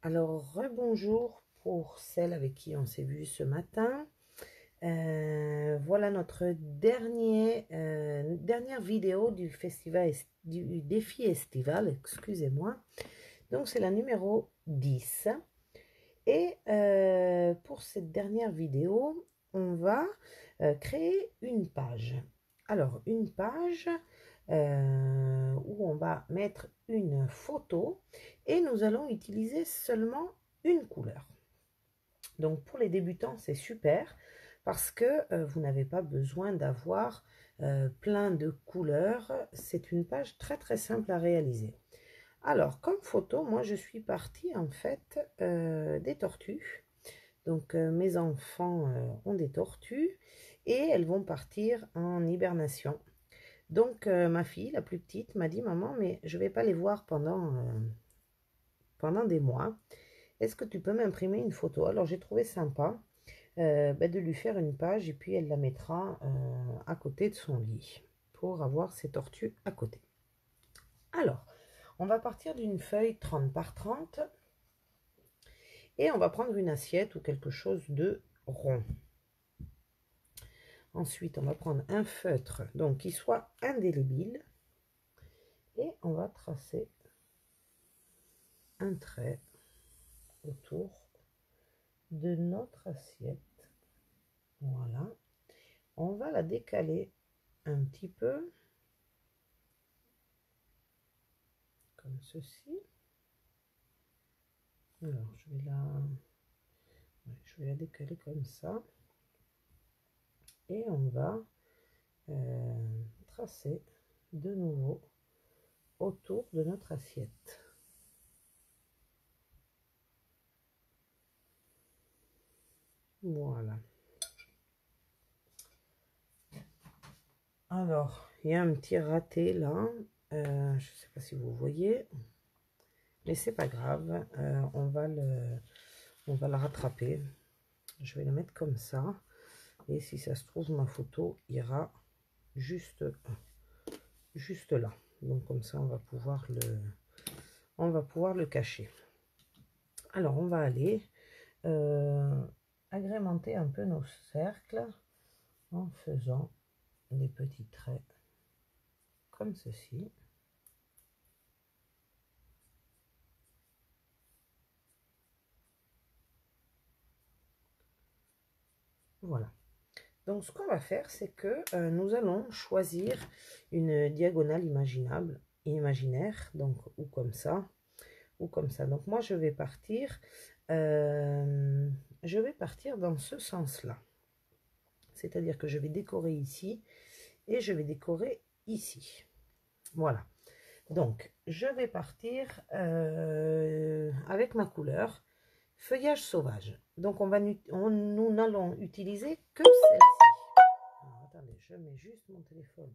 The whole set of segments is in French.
Alors, rebonjour pour celles avec qui on s'est vu ce matin. Voilà notre dernière vidéo du festival, du défi estival, excusez-moi. Donc, c'est la numéro 10. Et pour cette dernière vidéo, on va créer une page. Alors, une page où on va mettre une photo et nous allons utiliser seulement une couleur. Donc, pour les débutants, c'est super parce que vous n'avez pas besoin d'avoir plein de couleurs. C'est une page très très simple à réaliser. Alors, comme photo, moi, je suis partie en fait des tortues. Donc, mes enfants ont des tortues et elles vont partir en hibernation. Donc, ma fille, la plus petite, m'a dit, maman, mais je ne vais pas les voir pendant des mois. Est-ce que tu peux m'imprimer une photo? Alors, j'ai trouvé sympa de lui faire une page et puis elle la mettra à côté de son lit pour avoir ses tortues à côté. Alors, on va partir d'une feuille 30 par 30 et on va prendre une assiette ou quelque chose de rond. Ensuite, on va prendre un feutre donc qui soit indélébile et on va tracer un trait autour de notre assiette. Voilà. On va la décaler un petit peu comme ceci. Alors, je vais la décaler comme ça. Et on va tracer de nouveau autour de notre assiette. Voilà. Alors, il y a un petit raté là. Je ne sais pas si vous voyez. Mais c'est pas grave. On va le rattraper. Je vais le mettre comme ça. Et si ça se trouve, ma photo ira juste là. Donc comme ça, on va pouvoir le cacher. Alors, on va aller agrémenter un peu nos cercles en faisant des petits traits comme ceci. Voilà. Donc, ce qu'on va faire, c'est que nous allons choisir une diagonale imaginaire, donc ou comme ça, ou comme ça. Donc, moi, je vais partir dans ce sens-là. C'est-à-dire que je vais décorer ici et je vais décorer ici. Voilà. Donc, je vais partir avec ma couleur feuillage sauvage. Donc, nous n'allons utiliser que celle-ci. Attendez, je mets juste mon téléphone.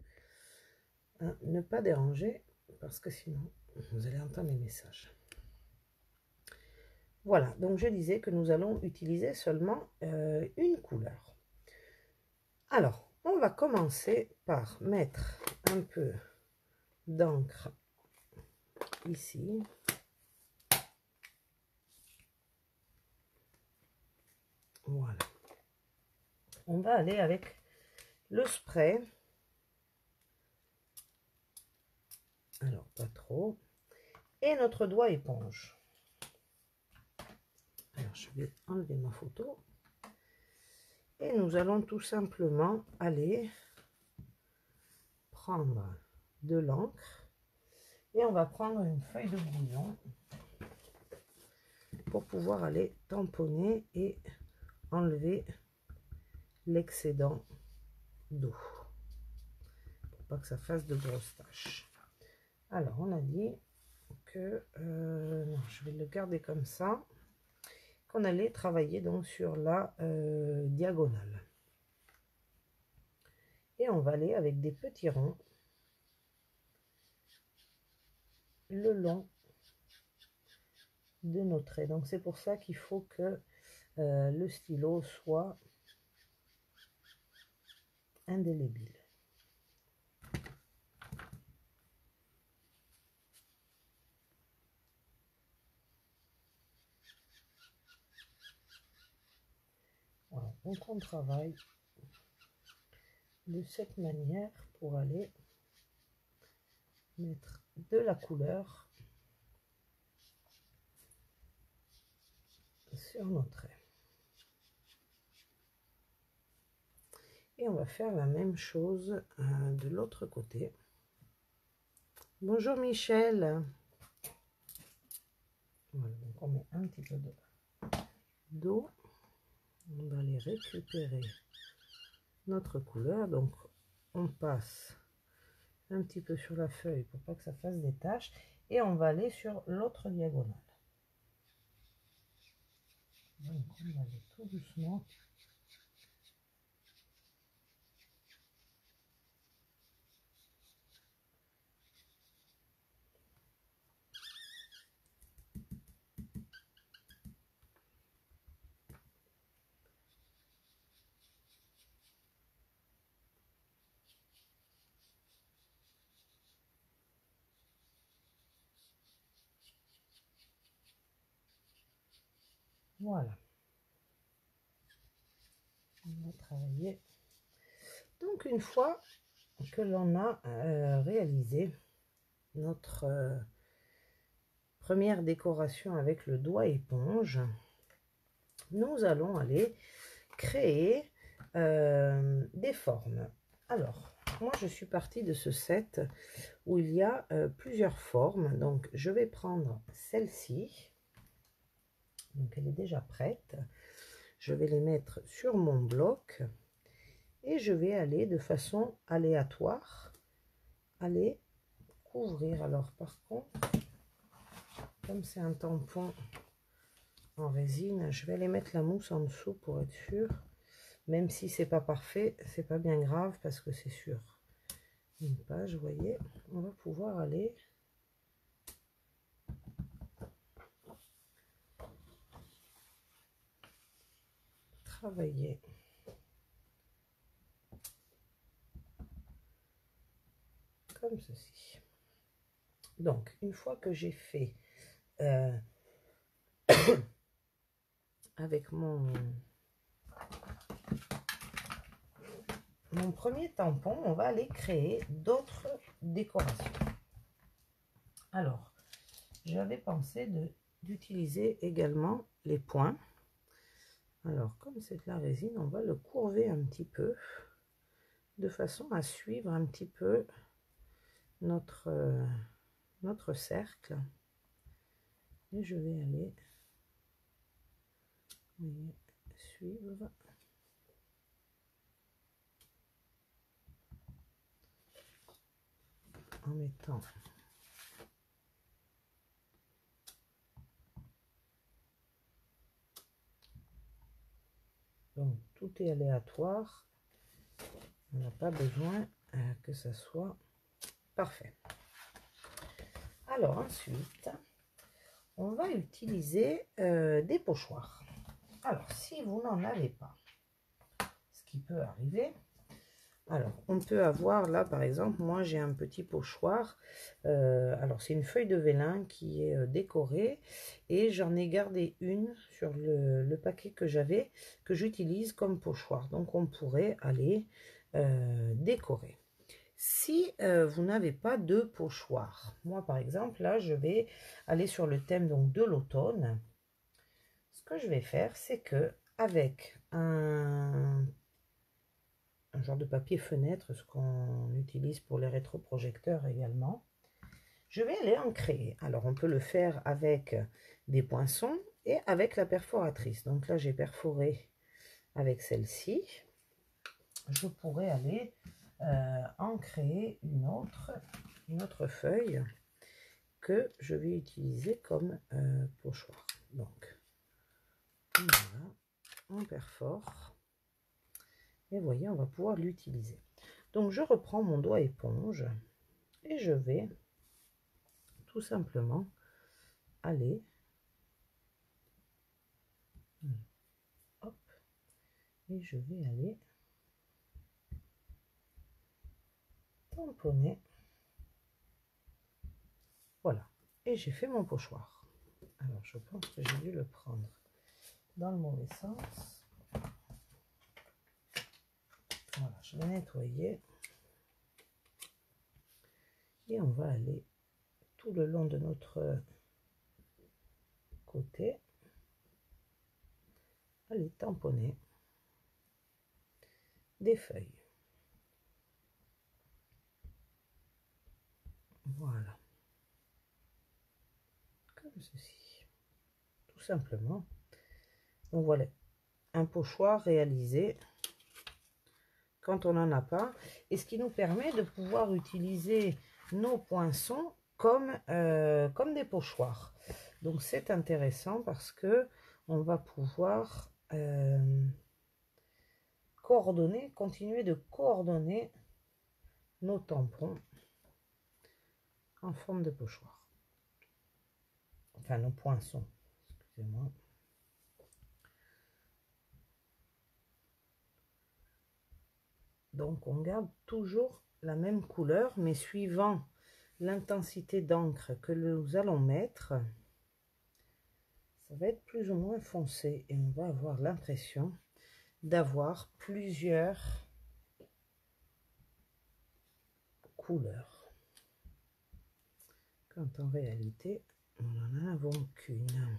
Hein, ne pas déranger, parce que sinon, vous allez entendre les messages. Voilà, donc je disais que nous allons utiliser seulement une couleur. Alors, on va commencer par mettre un peu d'encre ici. Voilà. On va aller avec le spray. Alors, pas trop. Et notre doigt éponge. Alors, je vais enlever ma photo. Et nous allons tout simplement aller prendre de l'encre. Et on va prendre une feuille de brouillon pour pouvoir aller tamponner et enlever l'excédent d'eau. Pour pas que ça fasse de grosses taches. Alors, on a dit que non, je vais le garder comme ça, qu'on allait travailler donc sur la diagonale. Et on va aller avec des petits ronds le long de nos traits. Donc c'est pour ça qu'il faut que le stylo soit indélébile. Donc on travaille de cette manière pour aller mettre de la couleur sur nos traits. Et on va faire la même chose de l'autre côté. Bonjour Michel. Voilà, donc on met un petit peu d'eau. On va aller récupérer notre couleur. Donc on passe un petit peu sur la feuille pour pas que ça fasse des taches. Et on va aller sur l'autre diagonale. Donc on va aller tout doucement. Voilà. On va travailler. Donc une fois que l'on a réalisé notre première décoration avec le doigt éponge, nous allons aller créer des formes. Alors, moi je suis partie de ce set où il y a plusieurs formes. Donc je vais prendre celle-ci. Donc elle est déjà prête. Je vais les mettre sur mon bloc et je vais aller de façon aléatoire aller couvrir. Alors par contre, comme c'est un tampon en résine, je vais aller mettre la mousse en dessous pour être sûr. Même si c'est pas parfait, c'est pas bien grave parce que c'est sur une page, vous voyez, on va pouvoir aller travailler comme ceci. Donc une fois que j'ai fait avec mon premier tampon, on va aller créer d'autres décorations. Alors, j'avais pensé d'utiliser également les points. Alors, comme c'est de la résine, on va le courber un petit peu, de façon à suivre un petit peu notre cercle. Et je vais aller, vous voyez, suivre. En mettant donc tout est aléatoire, on n'a pas besoin que ça soit parfait. Alors ensuite on va utiliser des pochoirs. Alors si vous n'en avez pas, ce qui peut arriver, alors on peut avoir là par exemple, moi j'ai un petit pochoir, alors c'est une feuille de vélin qui est décorée et j'en ai gardé une sur le paquet que j'avais, que j'utilise comme pochoir. Donc on pourrait aller décorer. Si vous n'avez pas de pochoir, moi par exemple là je vais aller sur le thème donc de l'automne. Ce que je vais faire, c'est que avec un genre de papier fenêtre, ce qu'on utilise pour les rétroprojecteurs également, je vais aller en créer. Alors on peut le faire avec des poinçons et avec la perforatrice. Donc là j'ai perforé avec celle-ci. Je pourrais aller en créer une autre feuille que je vais utiliser comme pochoir. Donc voilà, on perfore. Et vous voyez, on va pouvoir l'utiliser. Donc je reprends mon doigt éponge et je vais tout simplement aller, hop, et je vais aller tamponner. Voilà, et j'ai fait mon pochoir. Alors je pense que j'ai dû le prendre dans le mauvais sens. Voilà, je l'ai nettoyé. Et on va aller tout le long de notre côté, aller tamponner des feuilles. Voilà. Comme ceci. Tout simplement. Donc voilà, un pochoir réalisé quand on n'en a pas. Et ce qui nous permet de pouvoir utiliser nos poinçons comme, comme des pochoirs. Donc c'est intéressant parce que on va pouvoir coordonner, continuer de coordonner nos tampons en forme de pochoir. Enfin, nos poinçons, excusez-moi. Donc on garde toujours la même couleur, mais suivant l'intensité d'encre que nous allons mettre, ça va être plus ou moins foncé et on va avoir l'impression d'avoir plusieurs couleurs. Quand en réalité, nous n'en avons qu'une.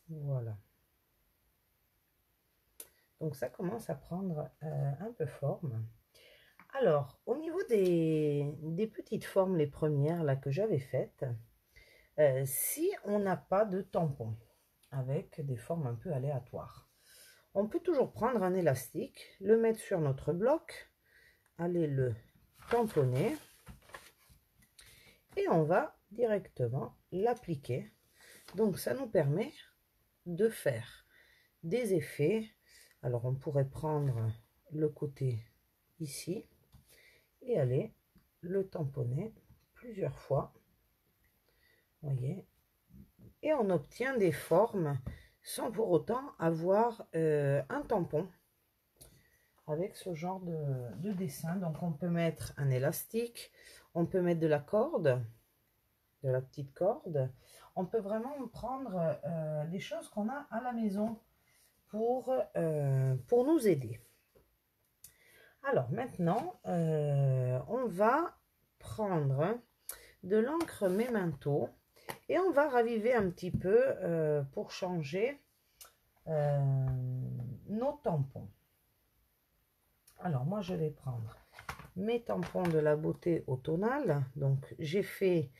Voilà. Donc ça commence à prendre un peu forme. Alors, au niveau des petites formes, les premières là que j'avais faites, si on n'a pas de tampon avec des formes un peu aléatoires, on peut toujours prendre un élastique, le mettre sur notre bloc, aller le tamponner et on va directement l'appliquer. Donc ça nous permet de faire des effets. Alors on pourrait prendre le côté ici et aller le tamponner plusieurs fois, voyez, et on obtient des formes sans pour autant avoir un tampon avec ce genre de dessin. Donc on peut mettre un élastique, on peut mettre de la corde, de la petite corde, on peut vraiment prendre des choses qu'on a à la maison pour nous aider. Alors maintenant, on va prendre de l'encre Memento et on va raviver un petit peu pour changer nos tampons. Alors moi je vais prendre mes tampons de la beauté automnale. Donc j'ai fait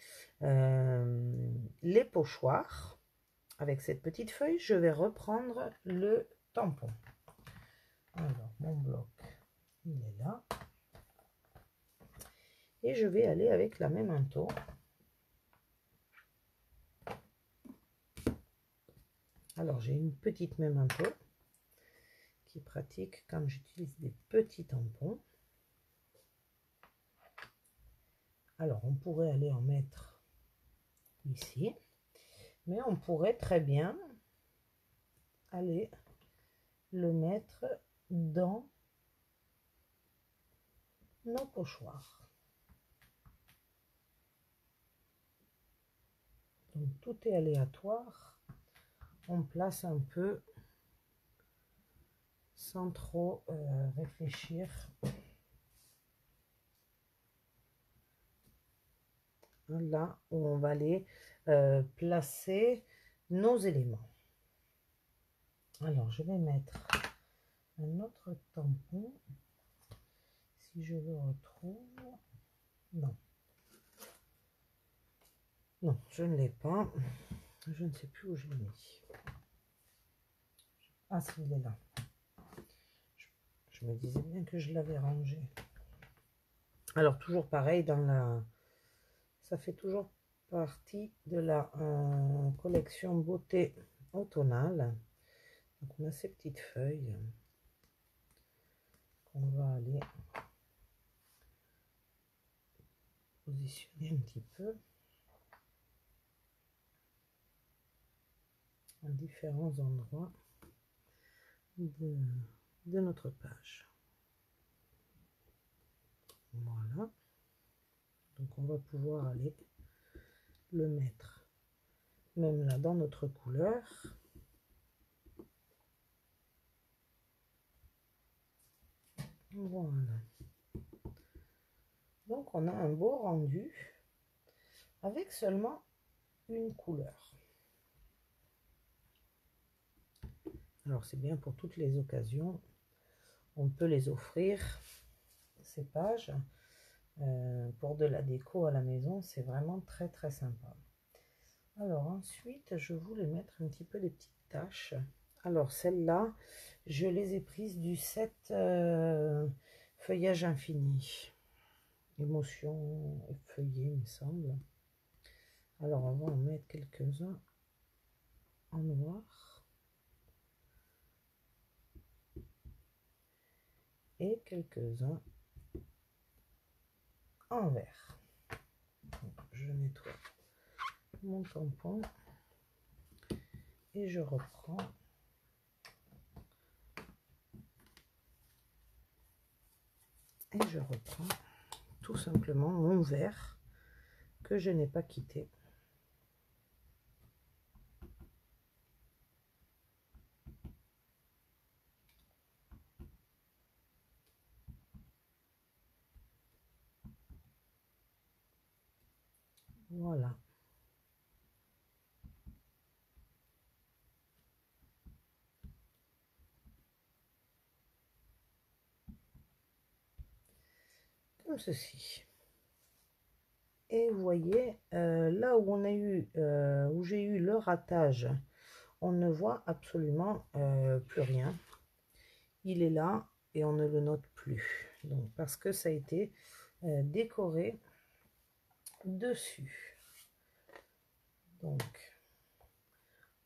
les pochoirs avec cette petite feuille. Je vais reprendre le tampon. Alors mon bloc, il est là. Et je vais aller avec la Memento. Alors j'ai une petite Memento qui est pratique quand j'utilise des petits tampons. Alors on pourrait aller en mettre ici, mais on pourrait très bien aller le mettre dans nos pochoirs. Donc tout est aléatoire, on place un peu sans trop réfléchir. Là où on va aller placer nos éléments. Alors je vais mettre un autre tampon, si je le retrouve. Non. Non, je ne l'ai pas. Je ne sais plus où je l'ai mis. Ah, si, il est là. Je me disais bien que je l'avais rangé. Alors, toujours pareil, dans la... ça fait toujours partie de la collection beauté automnale. Donc, on a ces petites feuilles qu'on va aller positionner un petit peu à différents endroits de notre page. Voilà. Donc on va pouvoir aller le mettre même là dans notre couleur. Voilà. Donc on a un beau rendu avec seulement une couleur. Alors c'est bien pour toutes les occasions. On peut les offrir, ces pages, pour de la déco à la maison. C'est vraiment très très sympa. Alors ensuite, je voulais mettre un petit peu des petites taches. Alors celles-là, je les ai prises du set Feuillage infini. Émotion feuillée, il me semble. Alors on va en mettre quelques-uns en noir. Et quelques-uns en vert. Je nettoie mon tampon et je reprends tout simplement mon vert que je n'ai pas quitté. Voilà. Comme ceci. Et vous voyez, là où on a eu, où j'ai eu le ratage, on ne voit absolument plus rien. Il est là et on ne le note plus. Donc parce que ça a été décoré dessus. Donc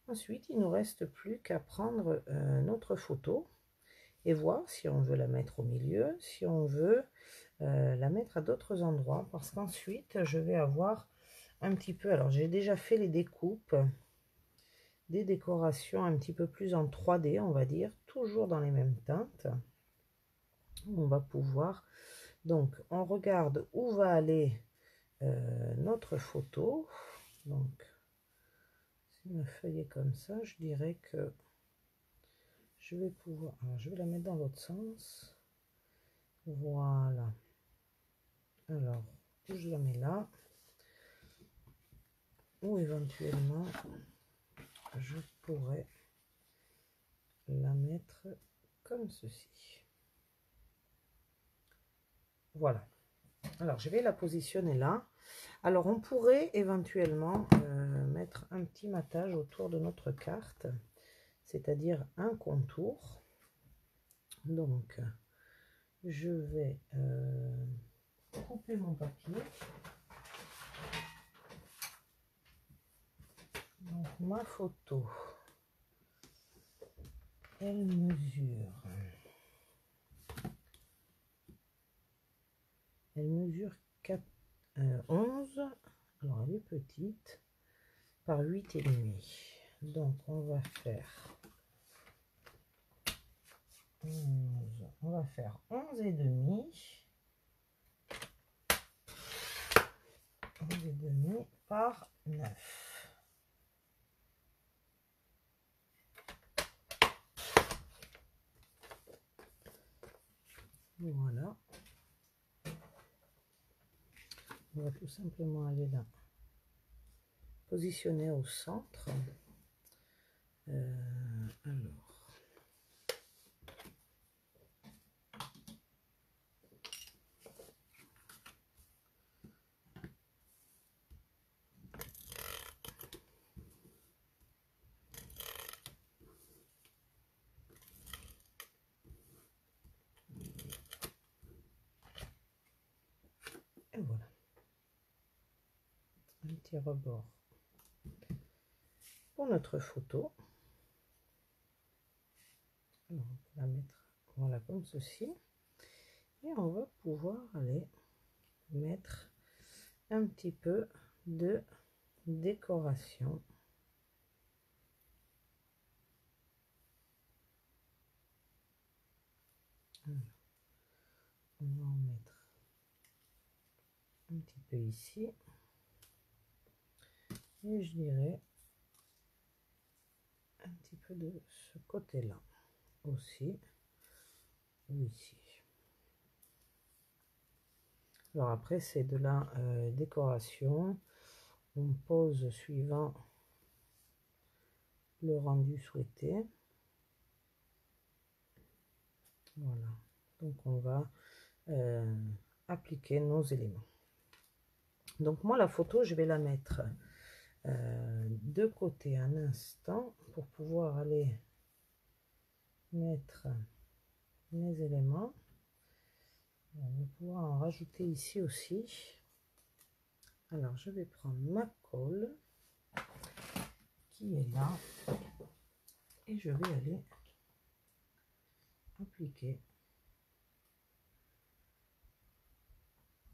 ensuite, il ne nous reste plus qu'à prendre notre photo et voir si on veut la mettre au milieu, si on veut la mettre à d'autres endroits, parce qu'ensuite je vais avoir un petit peu, alors j'ai déjà fait les découpes, des décorations un petit peu plus en 3D, on va dire, toujours dans les mêmes teintes. On va pouvoir, donc on regarde où va aller notre photo. Donc si ma feuille est comme ça, je dirais que je vais pouvoir, alors je vais la mettre dans l'autre sens. Voilà. Alors, je la mets là. Ou éventuellement, je pourrais la mettre comme ceci. Voilà. Alors, je vais la positionner là. Alors, on pourrait éventuellement mettre un petit matage autour de notre carte, c'est-à-dire un contour. Donc, je vais couper mon papier. Donc, ma photo, elle mesure 11, alors elle est petite, par 8,5. Donc on va faire 11 et demi. 11 et demi par 9. Voilà. On va tout simplement aller là, positionner au centre. Alors. Et voilà. Un petit rebord pour notre photo. Alors, on peut la mettre voilà comme ceci. Et on va pouvoir aller mettre un petit peu de décoration. Alors, on va en mettre un petit peu ici. Et je dirais un petit peu de ce côté-là aussi, ou ici. Alors après, c'est de la décoration. On pose suivant le rendu souhaité. Voilà. Donc on va appliquer nos éléments. Donc moi, la photo, je vais la mettre de côté un instant pour pouvoir aller mettre mes éléments. On va pouvoir en rajouter ici aussi. Alors je vais prendre ma colle qui est là et je vais aller appliquer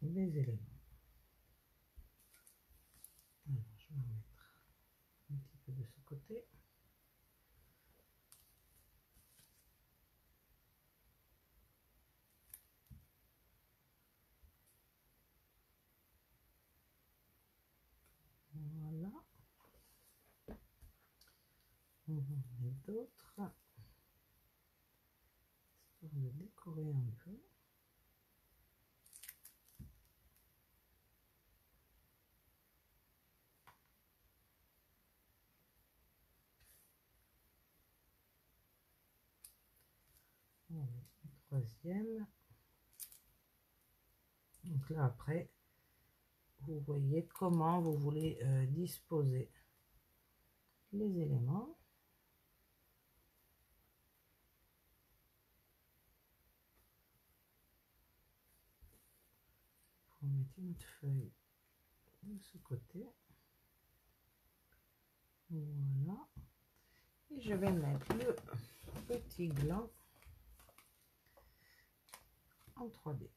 mes éléments. Alors je vais en mettre un petit peu de ce côté. Voilà. On va en mettre d'autres, histoire de décorer un peu. On va mettre le troisième. Donc là après, vous voyez comment vous voulez disposer les éléments. Pour mettre une autre feuille de ce côté. Voilà. Et je vais mettre le petit gland en 3D.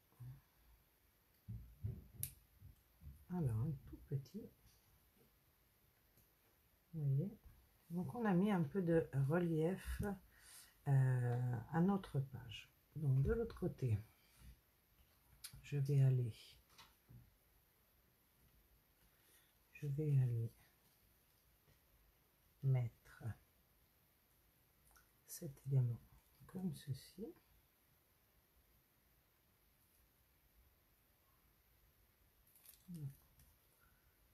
Alors, un tout petit. Vous voyez. Donc, on a mis un peu de relief à notre page. Donc, de l'autre côté, je vais aller mettre cet élément comme ceci.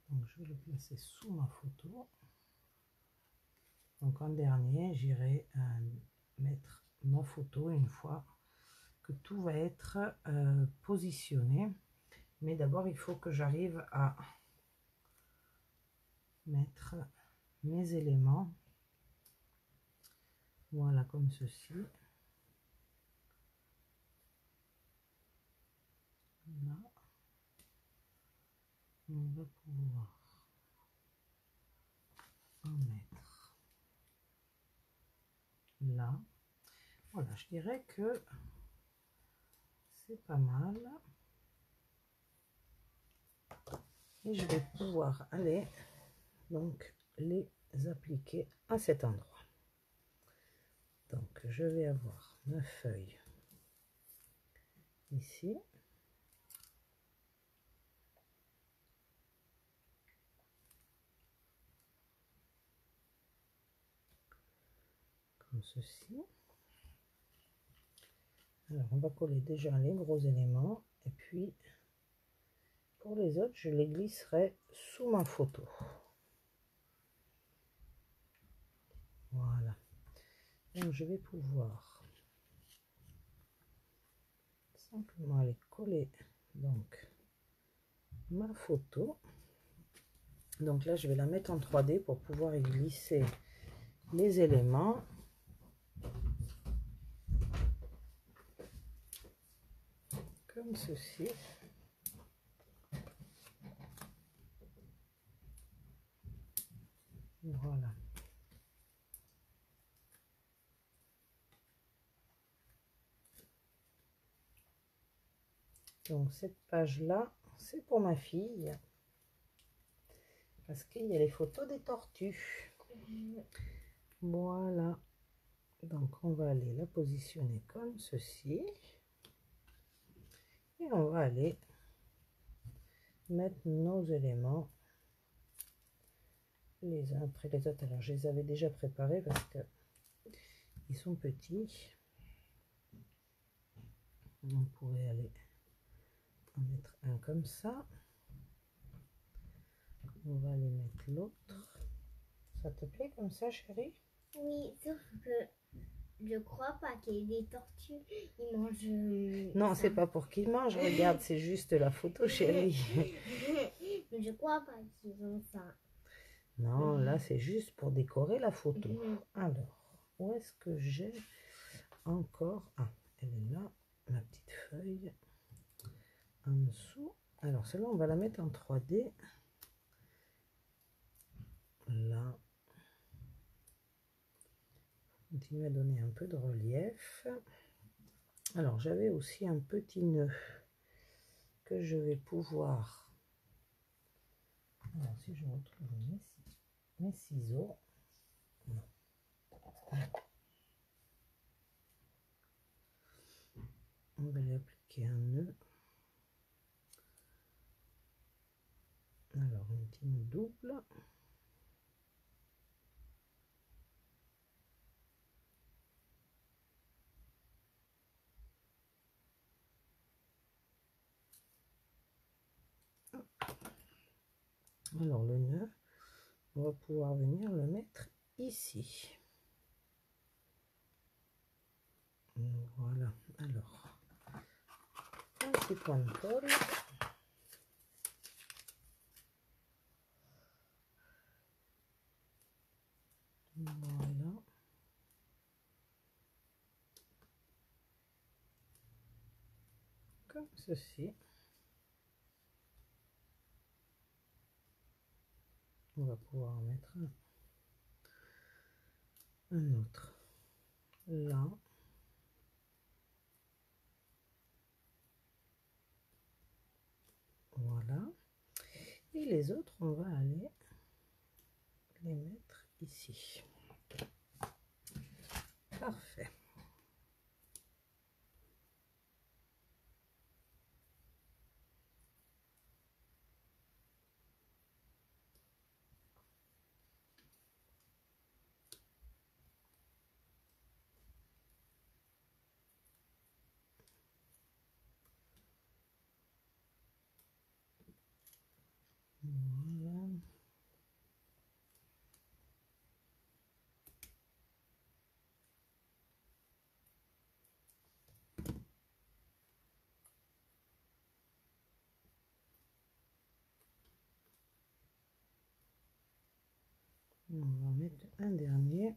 Donc je vais le placer sous ma photo. Donc en dernier, j'irai mettre ma photo une fois que tout va être positionné. Mais d'abord, il faut que j'arrive à mettre mes éléments. Voilà, comme ceci. Là. On va pouvoir en mettre là. Voilà, je dirais que c'est pas mal. Et je vais pouvoir aller donc les appliquer à cet endroit. Donc je vais avoir ma feuille ici. Comme ceci. Alors on va coller déjà les gros éléments et puis pour les autres je les glisserai sous ma photo. Voilà. Donc je vais pouvoir simplement aller coller donc ma photo. Donc là je vais la mettre en 3D pour pouvoir y glisser les éléments. Comme ceci. Voilà. Donc cette page là, c'est pour ma fille. Parce qu'il y a les photos des tortues. Voilà. Donc on va aller la positionner comme ceci. Et on va aller mettre nos éléments les uns après les autres. Alors je les avais déjà préparés parce que ils sont petits. On pourrait aller On va mettre un comme ça. On va aller mettre l'autre. Ça te plaît comme ça, chérie? Oui, sauf que je crois pas qu'il y ait des tortues. Ils mangent. Non, c'est pas pour qu'ils mangent. Regarde, c'est juste la photo, chérie. Je crois pas qu'ils ont ça. Non, là, c'est juste pour décorer la photo. Alors, où est-ce que j'ai encore... Ah, elle est là, ma petite feuille. En dessous. Alors, celle-là, on va la mettre en 3D. Là. Continuer à donner un peu de relief. Alors, j'avais aussi un petit nœud que je vais pouvoir... Alors, si je retrouve mes ciseaux... Non. On va lui appliquer un nœud. Alors, un petit nœud double. Alors, le nœud, on va pouvoir venir le mettre ici. Voilà. Alors, un petit point de colle. Voilà. Comme ceci. On va pouvoir en mettre un autre là. Voilà. Et les autres, on va aller les mettre ici. Parfait. Voilà. On va mettre un dernier.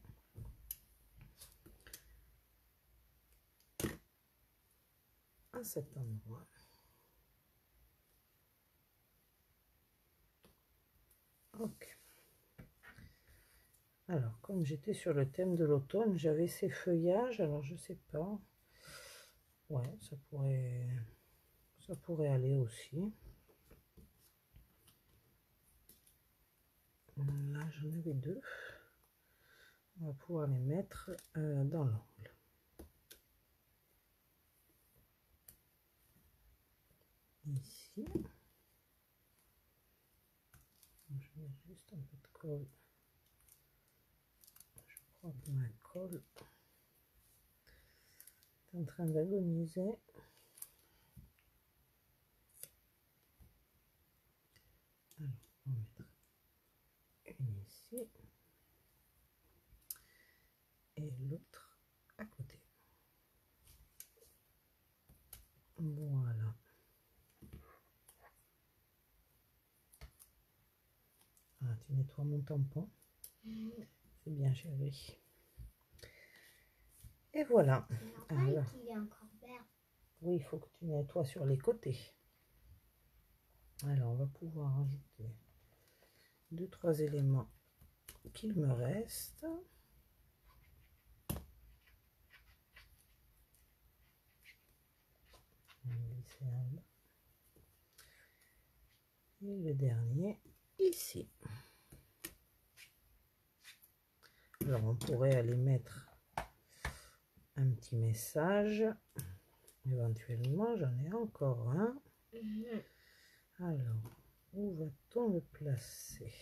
À cet endroit. Ok. Alors, comme j'étais sur le thème de l'automne, j'avais ces feuillages. Alors, je sais pas. Ouais, ça pourrait aller aussi. Là, j'en avais deux. On va pouvoir les mettre dans l'angle. Ici. Je mets juste un peu de colle. Je crois que ma colle est en train d'agoniser. Alors, on va mettre une ici et l'autre à côté. Voilà. Ah, tu nettoies mon tampon. C'est bien, chérie. Et voilà. Alors, il est encore vert. Oui, il faut que tu nettoies sur les côtés. Alors, on va pouvoir ajouter 2-3 éléments qu'il me reste. On va glisser un là. Et le dernier ici. Alors, on pourrait aller mettre un petit message. Éventuellement, j'en ai encore un. Alors, où va-t-on le placer?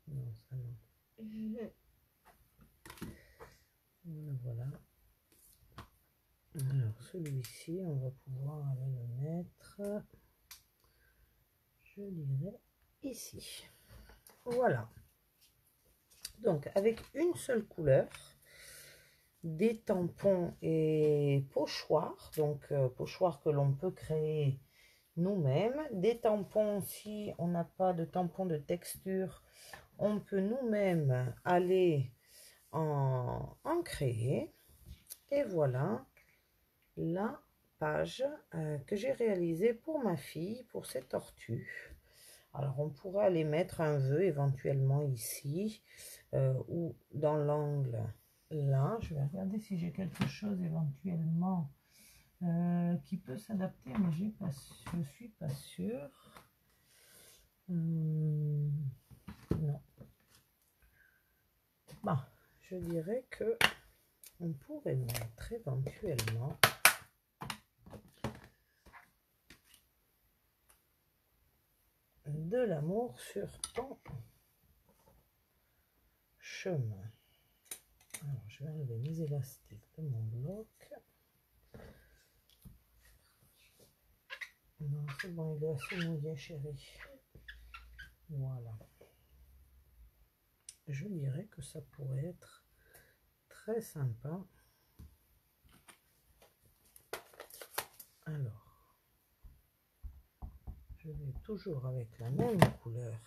Non, ça non. Voilà, voilà. Alors, Alors celui-ci, on va pouvoir aller le mettre, je dirais, ici. Voilà. Donc avec une seule couleur, des tampons et pochoirs, donc pochoirs que l'on peut créer nous-mêmes, des tampons si on n'a pas de tampons de texture, on peut nous-mêmes aller en créer. Et voilà la page que j'ai réalisée pour ma fille, pour cette tortue. Alors on pourrait aller mettre un vœu éventuellement ici ou dans l'angle là. Je vais regarder si j'ai quelque chose éventuellement qui peut s'adapter, mais je suis pas sûre. Non. Bon, je dirais que on pourrait mettre éventuellement de l'amour sur ton chemin. Alors, je vais enlever mes élastiques de mon bloc. Non, c'est bon, il est assez mouillé, chérie. Voilà. Je dirais que ça pourrait être très sympa. Alors, je vais toujours avec la même couleur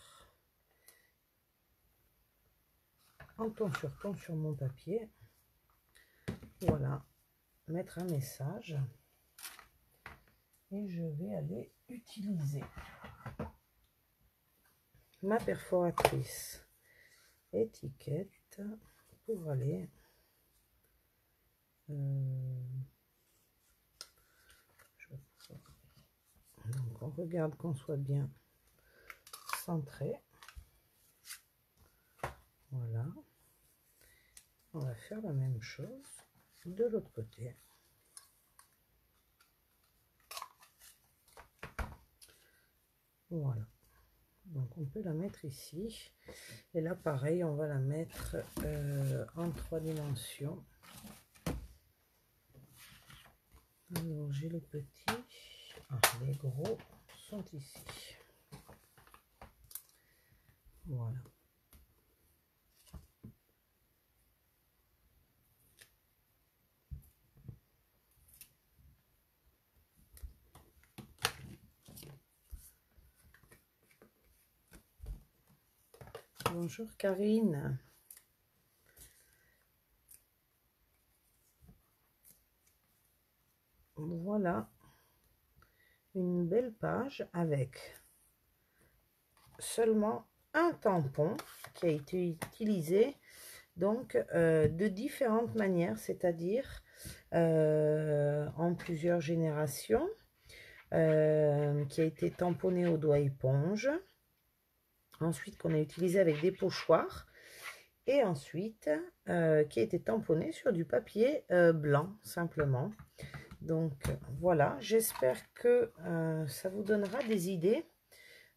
en ton sur mon papier. Voilà, mettre un message. Et je vais aller utiliser ma perforatrice étiquette pour aller donc on regarde qu'on soit bien centré. Voilà, on va faire la même chose de l'autre côté. Voilà, donc on peut la mettre ici et là pareil on va la mettre en 3 dimensions. Alors j'ai les petits, les gros sont ici. Voilà. Bonjour Karine. Voilà une belle page avec seulement un tampon qui a été utilisé donc de différentes manières, c'est-à-dire en plusieurs générations, qui a été tamponné au doigt éponge, ensuite qu'on a utilisé avec des pochoirs, et ensuite qui a été tamponné sur du papier blanc simplement. Donc voilà, j'espère que ça vous donnera des idées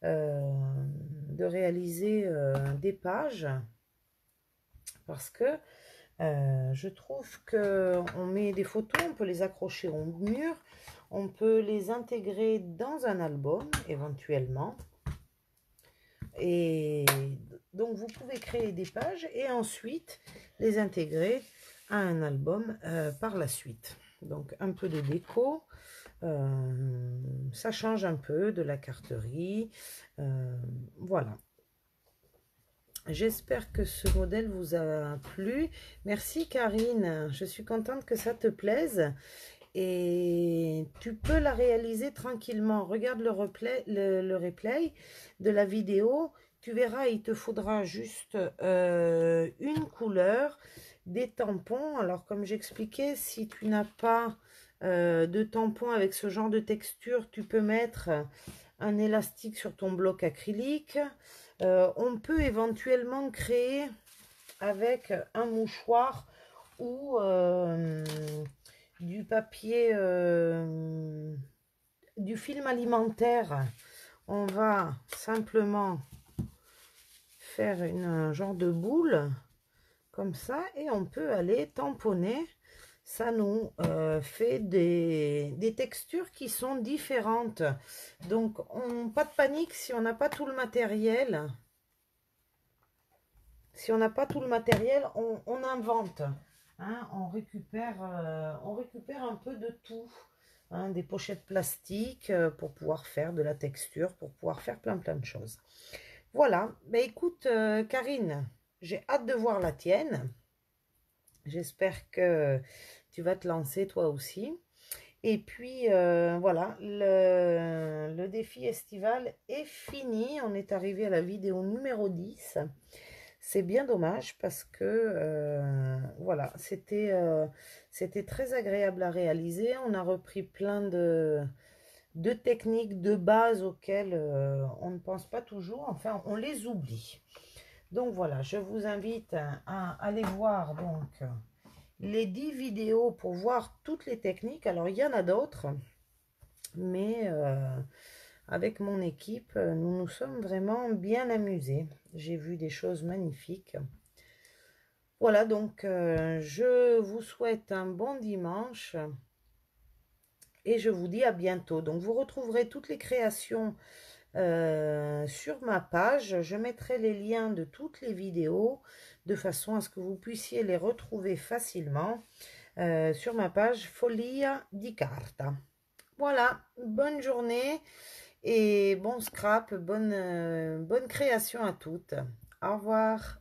de réaliser des pages, parce que je trouve que on met des photos, on peut les accrocher au mur, on peut les intégrer dans un album éventuellement, et donc vous pouvez créer des pages et ensuite les intégrer à un album par la suite. Donc un peu de déco, ça change un peu de la carterie, voilà. J'espère que ce modèle vous a plu. Merci Karine, je suis contente que ça te plaise. Et tu peux la réaliser tranquillement. Regarde le replay de la vidéo. Tu verras, il te faudra juste une couleur, des tampons. Alors comme j'expliquais, si tu n'as pas de tampons avec ce genre de texture, tu peux mettre un élastique sur ton bloc acrylique. On peut éventuellement créer avec un mouchoir ou du papier, du film alimentaire. On va simplement faire un genre de boule comme ça et on peut aller tamponner ça nous fait des textures qui sont différentes. Donc, pas de panique si on n'a pas tout le matériel. Si on n'a pas tout le matériel, on invente. Hein, on récupère un peu de tout. Hein, des pochettes plastiques pour pouvoir faire de la texture, pour pouvoir faire plein de choses. Voilà, ben écoute Karine, j'ai hâte de voir la tienne. J'espère que tu vas te lancer toi aussi. Et puis voilà, le défi estival est fini. On est arrivé à la vidéo numéro 10. C'est bien dommage parce que voilà, c'était très agréable à réaliser. On a repris plein de techniques de base auxquelles on ne pense pas toujours. Enfin, on les oublie. Donc voilà, je vous invite à aller voir donc les 10 vidéos pour voir toutes les techniques. Alors, il y en a d'autres, mais avec mon équipe, nous nous sommes vraiment bien amusés. J'ai vu des choses magnifiques. Voilà, donc je vous souhaite un bon dimanche et je vous dis à bientôt. Donc, vous retrouverez toutes les créations sur ma page. Je mettrai les liens de toutes les vidéos de façon à ce que vous puissiez les retrouver facilement sur ma page Folia di Carta. Voilà, bonne journée et bon scrap, bonne création à toutes. Au revoir.